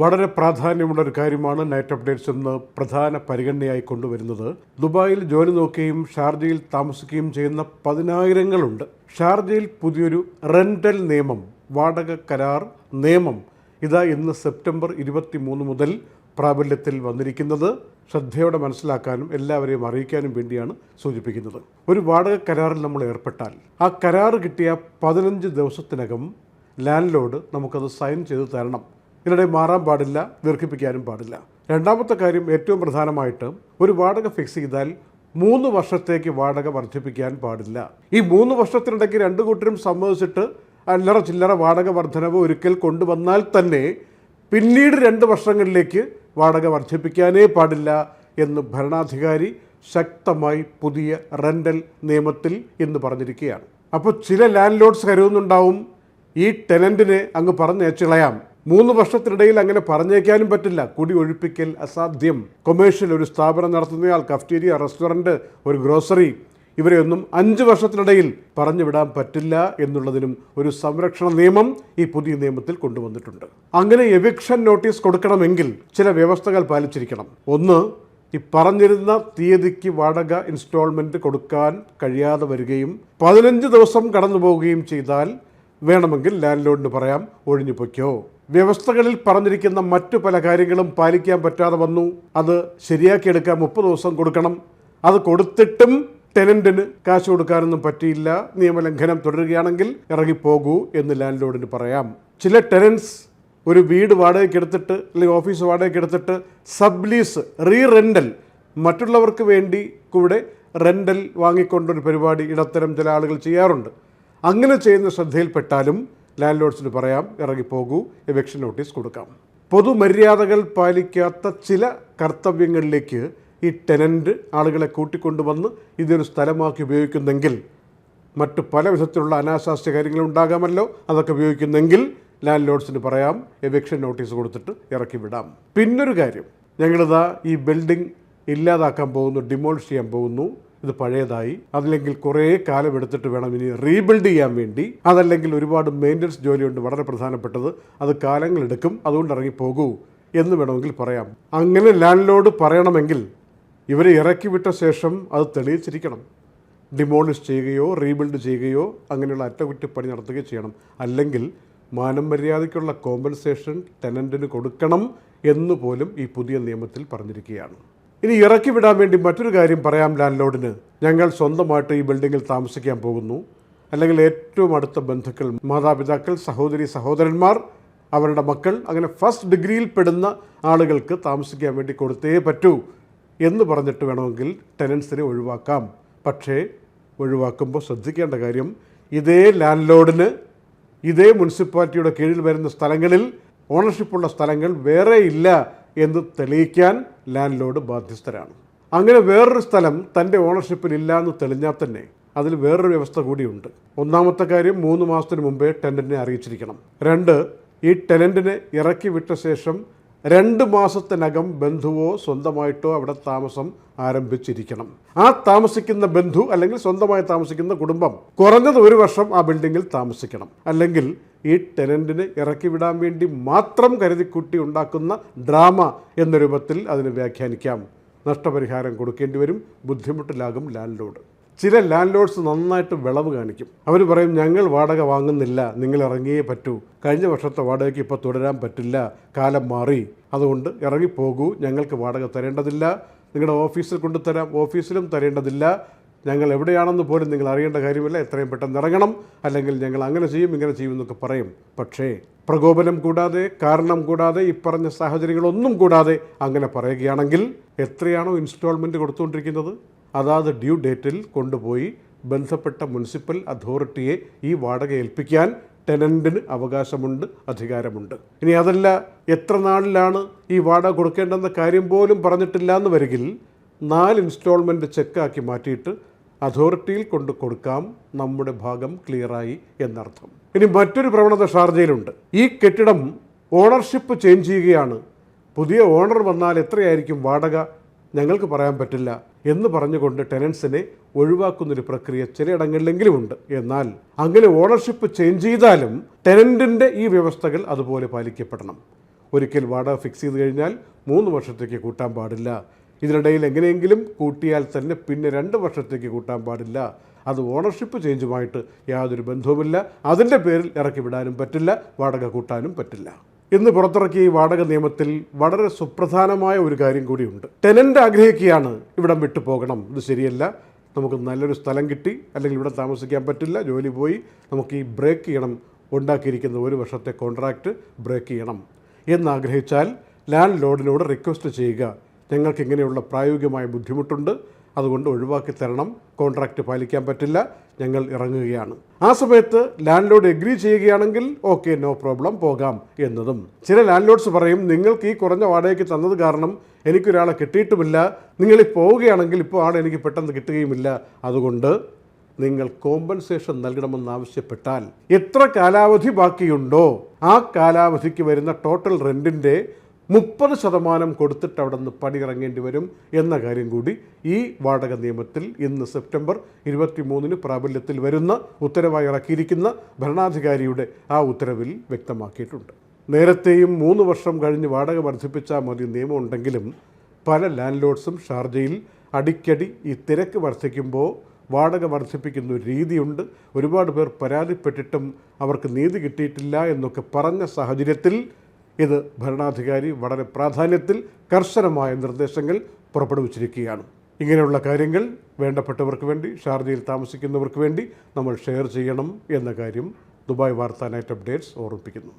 വളരെ പ്രാധാന്യമുള്ള ഒരു കാര്യമാണ് നൈറ്റ് അപ്ഡേറ്റ്സ് എന്ന് പ്രധാന പരിഗണനയായി കൊണ്ടുവരുന്നത്. ദുബായിൽ ജോലി നോക്കുകയും ഷാർജയിൽ താമസിക്കുകയും ചെയ്യുന്ന പതിനായിരങ്ങളുണ്ട്. ഷാർജയിൽ പുതിയൊരു റെൻ്റൽ നിയമം, വാടക കരാർ നിയമം ഇതാ ഇന്ന് സെപ്റ്റംബർ 23 മുതൽ പ്രാബല്യത്തിൽ വന്നിരിക്കുന്നത്. ശ്രദ്ധയോടെ മനസ്സിലാക്കാനും എല്ലാവരെയും അറിയിക്കാനും വേണ്ടിയാണ് സൂചിപ്പിക്കുന്നത്. ഒരു വാടക കരാറിൽ നമ്മൾ ഏർപ്പെട്ടാൽ ആ കരാർ കിട്ടിയ 15 ദിവസത്തിനകം ലാൻഡ് ലോഡ് നമുക്കത് സൈൻ ചെയ്ത് തരണം. ഇതിനിടെ മാറാൻ പാടില്ല, ദീർഘിപ്പിക്കാനും പാടില്ല. രണ്ടാമത്തെ കാര്യം, ഏറ്റവും പ്രധാനമായിട്ട് ഒരു വാടക ഫിക്സ് ചെയ്താൽ 3 വർഷത്തേക്ക് വാടക വർദ്ധിപ്പിക്കാൻ പാടില്ല. ഈ 3 വർഷത്തിനിടയ്ക്ക് രണ്ടു കൂട്ടരും സമ്മതിച്ചിട്ട് അല്ലറ ചില്ലറ വാടക വർധനവ് ഒരിക്കൽ കൊണ്ടുവന്നാൽ തന്നെ പിന്നീട് 2 വർഷങ്ങളിലേക്ക് വാടക വർദ്ധിപ്പിക്കാനേ പാടില്ല എന്ന് ഭരണാധികാരി ശക്തമായി പുതിയ റെൻ്റൽ നിയമത്തിൽ ഇന്ന് പറഞ്ഞിരിക്കുകയാണ്. അപ്പോൾ ചില ലാൻഡ് ലോഡ്സ് കരുതുന്നുണ്ടാവും ഈ ടെനൻറ്റിനെ അങ്ങ് പറഞ്ഞയച്ചുകളയാം. 3 വർഷത്തിനിടയിൽ അങ്ങനെ പറഞ്ഞേക്കാനും പറ്റില്ല. കുടി ഒഴിപ്പിക്കൽ അസാധ്യം. കൊമേഴ്ഷ്യൽ ഒരു സ്ഥാപനം നടത്തുന്നയാൾ, കഫ്റ്റീരിയ, റെസ്റ്റോറൻറ്റ്, ഒരു ഗ്രോസറി, ഇവരെയൊന്നും 5 വർഷത്തിനിടയിൽ പറഞ്ഞു വിടാൻ പറ്റില്ല എന്നുള്ളതിനും ഒരു സംരക്ഷണ നിയമം ഈ പുതിയ നിയമത്തിൽ കൊണ്ടുവന്നിട്ടുണ്ട്. അങ്ങനെ എവിക്ഷൻ നോട്ടീസ് കൊടുക്കണമെങ്കിൽ ചില വ്യവസ്ഥകൾ പാലിച്ചിരിക്കണം. ഒന്ന്, ഈ പറഞ്ഞിരുന്ന തീയതിക്ക് വാടക ഇൻസ്റ്റാൾമെൻറ്റ് കൊടുക്കാൻ കഴിയാതെ വരികയും 15 ദിവസം കടന്നു പോവുകയും ചെയ്താൽ വേണമെങ്കിൽ ലാൻഡ് ലോഡിന് പറയാം ഒഴിഞ്ഞു പൊയ്ക്കോ. വ്യവസ്ഥകളിൽ പറഞ്ഞിരിക്കുന്ന മറ്റു പല കാര്യങ്ങളും പാലിക്കാൻ പറ്റാതെ വന്നു, അത് ശരിയാക്കിയെടുക്കാൻ 30 ദിവസം കൊടുക്കണം. അത് കൊടുത്തിട്ടും ടെനൻറ്റിന് കാശ് കൊടുക്കാനൊന്നും പറ്റിയില്ല, നിയമലംഘനം തുടരുകയാണെങ്കിൽ ഇറങ്ങിപ്പോകൂ എന്ന് ലാൻഡ് ലോഡിന് പറയാം. ചില ടെനൻസ് ഒരു വീട് വാടകയ്ക്ക് എടുത്തിട്ട് അല്ലെങ്കിൽ ഓഫീസ് വാടകയ്ക്ക് എടുത്തിട്ട് സബ്ലീസ്, റെൻ്റൽ, മറ്റുള്ളവർക്ക് വേണ്ടി കൂടെ റെൻ്റൽ വാങ്ങിക്കൊണ്ടൊരു പരിപാടി ഇടത്തരം ചില ആളുകൾ ചെയ്യാറുണ്ട്. അങ്ങനെ ചെയ്യുന്ന ശ്രദ്ധയിൽപ്പെട്ടാലും ലാൻഡ് ലോഡ്സിന് പറയാം ഇറങ്ങിപ്പോകൂ, എവിക്ഷൻ നോട്ടീസ് കൊടുക്കാം. പൊതുമര്യാദകൾ പാലിക്കാത്ത ചില കർത്തവ്യങ്ങളിലേക്ക് ഈ ടെനൻറ്റ് ആളുകളെ കൂട്ടിക്കൊണ്ടുവന്ന് ഇതൊരു സ്ഥലമാക്കി ഉപയോഗിക്കുന്നെങ്കിൽ, മറ്റ് പല വിധത്തിലുള്ള അനാശാസ്യ കാര്യങ്ങളുണ്ടാകാമല്ലോ, അതൊക്കെ ഉപയോഗിക്കുന്നെങ്കിൽ ലാൻഡ് ലോഡ്സിന് പറയാം എവിക്ഷൻ നോട്ടീസ് കൊടുത്തിട്ട് ഇറക്കി വിടാം. പിന്നൊരു കാര്യം, ഞങ്ങളിതാ ഈ ബിൽഡിംഗ് ഇല്ലാതാക്കാൻ പോകുന്നു, ഡിമോളിഷ് ചെയ്യാൻ പോകുന്നു, ഇത് പഴയതായി, അതല്ലെങ്കിൽ കുറേ കാലം എടുത്തിട്ട് വേണം ഇനി റീബിൽഡ് ചെയ്യാൻ വേണ്ടി, അതല്ലെങ്കിൽ ഒരുപാട് മെയിൻ്റനൻസ് ജോലിയുണ്ട്, വളരെ പ്രധാനപ്പെട്ടത്, അത് കാലങ്ങളെടുക്കും, അതുകൊണ്ട് ഇറങ്ങിപ്പോകൂ എന്ന് വേണമെങ്കിൽ പറയാം. അങ്ങനെ ലാൻഡ് ലോഡ് പറയണമെങ്കിൽ ഇവരെ ഇറക്കി വിട്ട ശേഷം അത് തെളിയിച്ചിരിക്കണം. ഡിമോളിഷ് ചെയ്യുകയോ റീബിൽഡ് ചെയ്യുകയോ അങ്ങനെയുള്ള അറ്റകുറ്റപ്പണി നടത്തുകയോ ചെയ്യണം. അല്ലെങ്കിൽ മാനം മര്യാദയ്ക്കുള്ള കോമ്പൻസേഷൻ ടെനൻറ്റിന് കൊടുക്കണം എന്ന് പോലും ഈ പുതിയ നിയമത്തിൽ പറഞ്ഞിരിക്കുകയാണ്. ഇനി ഇറക്കി വിടാൻ വേണ്ടി മറ്റൊരു കാര്യം പറയാം ലാൻഡ് ലോഡിന്. ഞങ്ങൾ സ്വന്തമായിട്ട് ഈ ബിൽഡിങ്ങിൽ താമസിക്കാൻ പോകുന്നു, അല്ലെങ്കിൽ ഏറ്റവും അടുത്ത ബന്ധുക്കൾ, മാതാപിതാക്കൾ, സഹോദരി സഹോദരന്മാർ, അവരുടെ മക്കൾ, അങ്ങനെ ഫസ്റ്റ് ഡിഗ്രിയിൽ പെടുന്ന ആളുകൾക്ക് താമസിക്കാൻ വേണ്ടി കൊടുത്തേ പറ്റൂ എന്ന് പറഞ്ഞിട്ട് വേണമെങ്കിൽ ടെനൻസിനെ ഒഴിവാക്കാം. പക്ഷേ ഒഴിവാക്കുമ്പോൾ ശ്രദ്ധിക്കേണ്ട കാര്യം, ഇതേ ലാൻഡ് ലോഡിന് ഇതേ മുനിസിപ്പാലിറ്റിയുടെ കീഴിൽ വരുന്ന സ്ഥലങ്ങളിൽ ഓണർഷിപ്പുള്ള സ്ഥലങ്ങൾ വേറെ ഇല്ല എന്ന് തെളിയിക്കാൻ ലാൻഡ് ലോഡ് ബാധ്യസ്ഥരാണ്. അങ്ങനെ വേറൊരു സ്ഥലം തൻ്റെ ഓണർഷിപ്പിൽ ഇല്ല എന്ന് തെളിഞ്ഞാൽ തന്നെ അതിൽ വേറൊരു വ്യവസ്ഥ കൂടിയുണ്ട്. ഒന്നാമത്തെ കാര്യം, 3 മാസത്തിന് മുമ്പേ ടെനൻറ്റിനെ അറിയിച്ചിരിക്കണം. 2, ഈ ടെനൻറ്റിനെ ഇറക്കി വിട്ട ശേഷം 2 മാസത്തിനകം ബന്ധുവോ സ്വന്തമായിട്ടോ അവിടെ താമസം ആരംഭിച്ചിരിക്കണം. ആ താമസിക്കുന്ന ബന്ധു അല്ലെങ്കിൽ സ്വന്തമായി താമസിക്കുന്ന കുടുംബം കുറഞ്ഞത് 1 വർഷം ആ ബിൽഡിങ്ങിൽ താമസിക്കണം. അല്ലെങ്കിൽ ഈ ടെനൻറ്റിനെ ഇറക്കി വിടാൻ വേണ്ടി മാത്രം കരുതിക്കുട്ടി ഉണ്ടാക്കുന്ന ഡ്രാമ എന്ന രൂപത്തിൽ അതിനെ വ്യാഖ്യാനിക്കാം. നഷ്ടപരിഹാരം കൊടുക്കേണ്ടി വരും, ബുദ്ധിമുട്ടിലാകും ലാൻഡ് ലോഡ്. ചില ലാൻഡ് ലോഡ്സ് നന്നായിട്ട് വിളവ് കാണിക്കും. അവർ പറയും ഞങ്ങൾ വാടക വാങ്ങുന്നില്ല, നിങ്ങൾ ഇറങ്ങിയേ പറ്റൂ, കഴിഞ്ഞ വർഷത്തെ വാടകയ്ക്ക് ഇപ്പോൾ തുടരാൻ പറ്റില്ല, കാലം മാറി, അതുകൊണ്ട് ഇറങ്ങിപ്പോകൂ, ഞങ്ങൾക്ക് വാടക തരേണ്ടതില്ല, നിങ്ങളുടെ ഓഫീസിൽ കൊണ്ടുതരാം, ഓഫീസിലും തരേണ്ടതില്ല, ഞങ്ങൾ എവിടെയാണെന്ന് പോലും നിങ്ങൾ അറിയേണ്ട കാര്യമില്ല, എത്രയും പെട്ടെന്ന് ഇറങ്ങണം, അല്ലെങ്കിൽ ഞങ്ങൾ അങ്ങനെ ചെയ്യും ഇങ്ങനെ ചെയ്യും എന്നൊക്കെ പറയും. പക്ഷേ പ്രകോപനം കൂടാതെ, കാരണം കൂടാതെ, ഈ പറഞ്ഞ സാഹചര്യങ്ങളൊന്നും കൂടാതെ അങ്ങനെ പറയുകയാണെങ്കിൽ എത്രയാണോ ഇൻസ്റ്റാൾമെൻറ്റ് കൊടുത്തുകൊണ്ടിരിക്കുന്നത് അതാത് ഡ്യൂ ഡേറ്റിൽ കൊണ്ടുപോയി ബന്ധപ്പെട്ട മുനിസിപ്പൽ അതോറിറ്റിയെ ഈ വാടക ഏൽപ്പിക്കാൻ ടെനൻറ്റിന് അവകാശമുണ്ട്, അധികാരമുണ്ട്. ഇനി അതല്ല, എത്ര നാളിലാണ് ഈ വാടക കൊടുക്കേണ്ടെന്ന കാര്യം പോലും പറഞ്ഞിട്ടില്ല എന്ന് വരികിൽ 4 ഇൻസ്റ്റാൾമെൻറ്റ് ചെക്കാക്കി മാറ്റിയിട്ട് അതോറിറ്റിയിൽ കൊണ്ട് കൊടുക്കാം, നമ്മുടെ ഭാഗം ക്ലിയറായി എന്നർത്ഥം. ഇനി മറ്റൊരു പ്രവണത ഷാർജയിലുണ്ട്. ഈ കെട്ടിടം ഓണർഷിപ്പ് ചേഞ്ച് ചെയ്യുകയാണ്, പുതിയ ഓണർ വന്നാൽ എത്രയായിരിക്കും വാടക ഞങ്ങൾക്ക് പറയാൻ പറ്റില്ല എന്ന് പറഞ്ഞുകൊണ്ട് ടെനൻസിനെ ഒഴിവാക്കുന്നൊരു പ്രക്രിയ ചിലയിടങ്ങളിലെങ്കിലും ഉണ്ട്. എന്നാൽ അങ്ങനെ ഓണർഷിപ്പ് ചേഞ്ച് ചെയ്താലും ടെനൻറ്റിൻ്റെ ഈ വ്യവസ്ഥകൾ അതുപോലെ പാലിക്കപ്പെടണം. ഒരിക്കൽ വാടക ഫിക്സ് ചെയ്ത് കഴിഞ്ഞാൽ 3 വർഷത്തേക്ക് കൂട്ടാൻ പാടില്ല. ഇതിനിടയിൽ എങ്ങനെയെങ്കിലും കൂട്ടിയാൽ തന്നെ പിന്നെ 2 വർഷത്തേക്ക് കൂട്ടാൻ പാടില്ല. അത് ഓണർഷിപ്പ് ചേഞ്ചുമായിട്ട് യാതൊരു ബന്ധവുമില്ല. അതിൻ്റെ പേരിൽ ഇറക്കി വിടാനും പറ്റില്ല, വാടക കൂട്ടാനും പറ്റില്ല. ഇന്ന് പുറത്തിറക്കിയ ഈ വാടക നിയമത്തിൽ വളരെ സുപ്രധാനമായ ഒരു കാര്യം കൂടിയുണ്ട്. ടെനൻ്റ് ആഗ്രഹിക്കുകയാണ് ഇവിടം വിട്ടു പോകണം, ഇത് ശരിയല്ല, നമുക്ക് നല്ലൊരു സ്ഥലം കിട്ടി, അല്ലെങ്കിൽ ഇവിടെ താമസിക്കാൻ പറ്റില്ല, ജോലി പോയി, നമുക്ക് ഈ ബ്രേക്ക് ചെയ്യണം, ഉണ്ടാക്കിയിരിക്കുന്ന 1 വർഷത്തെ കോൺട്രാക്റ്റ് ബ്രേക്ക് ചെയ്യണം എന്നാഗ്രഹിച്ചാൽ ലാൻഡ് ലോർഡിനോട് റിക്വസ്റ്റ് ചെയ്യുക, ഞങ്ങൾക്ക് ഇങ്ങനെയുള്ള പ്രായോഗികമായ ബുദ്ധിമുട്ടുണ്ട്, അതുകൊണ്ട് ഒഴിവാക്കി തരണം, കോൺട്രാക്റ്റ് പാലിക്കാൻ പറ്റില്ല, ഞങ്ങൾ ഇറങ്ങുകയാണ്. ആ സമയത്ത് ലാൻഡ് ലോർഡ് എഗ്രി ചെയ്യുകയാണെങ്കിൽ ഓക്കെ, നോ പ്രോബ്ലം, പോകാം എന്നതും. ചില ലാൻഡ് ലോർഡ്സ് പറയും, നിങ്ങൾക്ക് ഈ കുറഞ്ഞ വാടകയ്ക്ക് തന്നത് കാരണം എനിക്കൊരാളെ കിട്ടിയിട്ടുമില്ല, നിങ്ങളീ പോവുകയാണെങ്കിൽ ഇപ്പോൾ ആളെ എനിക്ക് പെട്ടെന്ന് കിട്ടുകയുമില്ല, അതുകൊണ്ട് നിങ്ങൾ കോമ്പൻസേഷൻ നൽകണമെന്നാവശ്യപ്പെട്ടാൽ എത്ര കാലാവധി ബാക്കിയുണ്ടോ ആ കാലാവധിക്ക് വരുന്ന ടോട്ടൽ റെൻറ്റിൻ്റെ 30% കൊടുത്തിട്ട് അവിടെ നിന്ന് പടിയിറങ്ങേണ്ടി വരും എന്ന കാര്യം കൂടി ഈ വാടക നിയമത്തിൽ ഇന്ന് സെപ്റ്റംബർ 23 പ്രാബല്യത്തിൽ വരുന്ന ഉത്തരവായി ഇറക്കിയിരിക്കുന്ന ഭരണാധികാരിയുടെ ആ ഉത്തരവിൽ വ്യക്തമാക്കിയിട്ടുണ്ട്. നേരത്തെയും 3 വർഷം കഴിഞ്ഞ് വാടക വർദ്ധിപ്പിച്ചാൽ മതി നിയമം ഉണ്ടെങ്കിലും പല ലാൻഡ് ലോർഡ്സും ഷാർജയിൽ അടിക്കടി ഈ തിരക്ക് വർദ്ധിക്കുമ്പോൾ വാടക വർദ്ധിപ്പിക്കുന്ന ഒരു രീതിയുണ്ട്. ഒരുപാട് പേർ പരാതിപ്പെട്ടിട്ടും അവർക്ക് നീതി കിട്ടിയിട്ടില്ല എന്നൊക്കെ പറഞ്ഞ സാഹചര്യത്തിൽ ഇത് ഭരണാധികാരി വളരെ പ്രാധാന്യത്തിൽ കർശനമായ നിർദ്ദേശങ്ങൾ പുറപ്പെടുവിച്ചിരിക്കുകയാണ്. ഇങ്ങനെയുള്ള കാര്യങ്ങൾ വേണ്ടപ്പെട്ടവർക്ക് വേണ്ടി, ഷാർജയിൽ താമസിക്കുന്നവർക്ക് വേണ്ടി നമ്മൾ ഷെയർ ചെയ്യണം എന്ന കാര്യം ദുബായ് വാർത്താ നൈറ്റ് അപ്ഡേറ്റ്സ് ഓർമ്മിപ്പിക്കുന്നു.